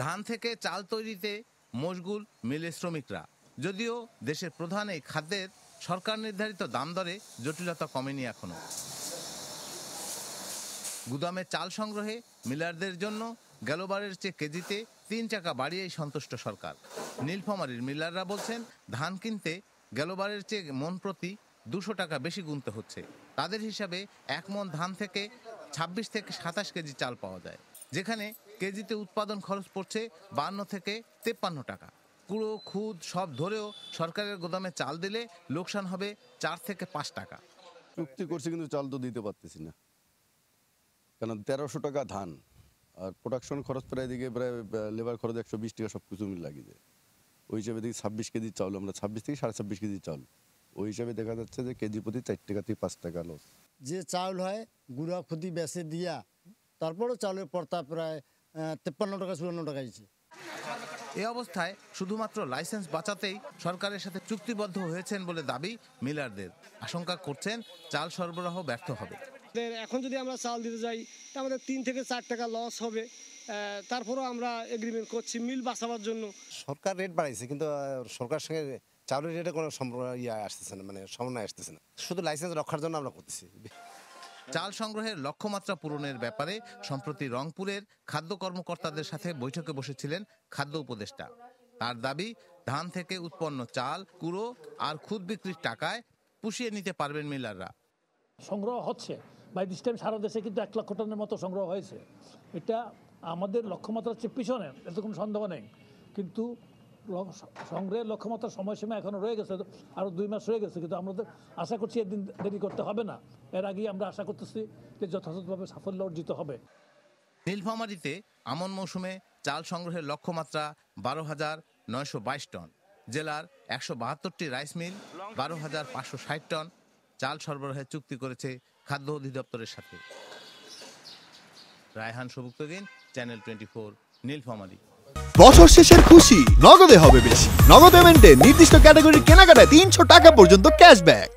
ধান থেকে চাল তৈরিতে মশগুল মিলের শ্রমিকরা। যদিও দেশের প্রধান এই খাদ্যের সরকার নির্ধারিত দাম দরে জটিলতা কমেনি এখনো। গুদামে চাল সংগ্রহে মিলারদের জন্য গেলবারের চেয়ে কেজিতে 3 টাকা বাড়িয়েই সন্তুষ্ট সরকার। নীলফামারীর মিলাররা বলছেন, ধান কিনতে গেলবারের চেয়ে মন প্রতি 200 টাকা বেশি গুনতে হচ্ছে। তাদের হিসাবে 1 মন ধান থেকে 26 থেকে 27 কেজি চাল পাওয়া যায়, যেখানে কেজিতে উৎপাদন খরচ পড়ছে 52 থেকে 53 টাকা। কুড়ো খুদ সব ধরেও সরকারের গোদামে চাল দিলে লোকসান হবে 4 থেকে 5 টাকা। চুক্তি করছি কিন্তু চাল তো দিতে পারতেছি না, কারণ 1300 টাকা ধান আর প্রোডাকশন খরচ প্রায় দিকে প্রায় লেবার খরচ 120 টাকা সব কিছু মিলে লাগিয়ে দেয়। ওই হিসাবে দেখি 26 কেজি চাউল, আমরা 26 থেকে 26.5 কেজি চাউল, ওই হিসাবে দেখা যাচ্ছে যে কেজি প্রতি 4 টাকা থেকে 5 টাকা লস। যে চাউল হয় গুঁড়া খুদি বেচে দিয়া, তারপরও চাউলের পড়তা প্রায় 53 টাকা 54 টাকা হয়েছে। এ অবস্থায় শুধুমাত্র লাইসেন্স বাঁচাতেই সরকারের সাথে চুক্তিবদ্ধ হয়েছেন বলে দাবি মিলারদের। আশঙ্কা করছেন চাল সরবরাহ ব্যর্থ হবে। এখন যদি আমরা চাল দিতে যাই আমাদের 3 থেকে 4 টাকা লস হবে, তারপরেও আমরা এগ্রিমেন্ট করছি মিল বাঁচাবার জন্য। সরকার রেট বাড়াইছে, কিন্তু সরকার সঙ্গে চাউলের রেটে কোনো আসতেছে না, মানে সমন্বয় আসতেছে না। শুধু লাইসেন্স রক্ষার জন্য আমরা করতেছি। চাল সংগ্রহের লক্ষ্যমাত্রা পূরণের ব্যাপারে সম্প্রতি রংপুরের খাদ্য কর্মকর্তাদের সাথে বৈঠকে বসেছিলেন খাদ্য উপদেষ্টা। তার দাবি, ধান থেকে উৎপন্ন চাল কুড়ো আর খুদ বিক্রির টাকায় পুষিয়ে নিতে পারবেন মিলাররা। সংগ্রহ হচ্ছে বাই দিস টাইম সারা দেশে কিন্তু 1 লক্ষ টনের মতো সংগ্রহ হয়েছে। এটা আমাদের লক্ষ্যমাত্রার চেয়ে পিছনে, এতে কোনো সন্দেহ নেই, কিন্তু সংগ্রহের লক্ষ্যমাত্রার সময়সীমা এখনো রয়ে গেছে, আরও 2 মাস রয়ে গেছে। কিন্তু আমাদের আশা করছি এদিন দেরি করতে হবে না, এর আগেই আমরা আশা করতেছি যে যথাযথভাবে সাফল্য অর্জিত হবে। নীলফামারীতে আমন মৌসুমে চাল সংগ্রহের লক্ষ্যমাত্রা 12,922 টন। জেলার 172টি রাইস মিল 12,560 টন চাল সরবরাহের চুক্তি করেছে খাদ্য অধিদপ্তরের সাথে। রায়হান সবুক্তদিন, চ্যানেল 24, নীলফামারী। বছর শেষের খুশি নগদে হবে বেশি। নগদ পেমেন্টে নির্দিষ্ট ক্যাটাগরির কেনাকাটায় 300 টাকা পর্যন্ত ক্যাশব্যাক।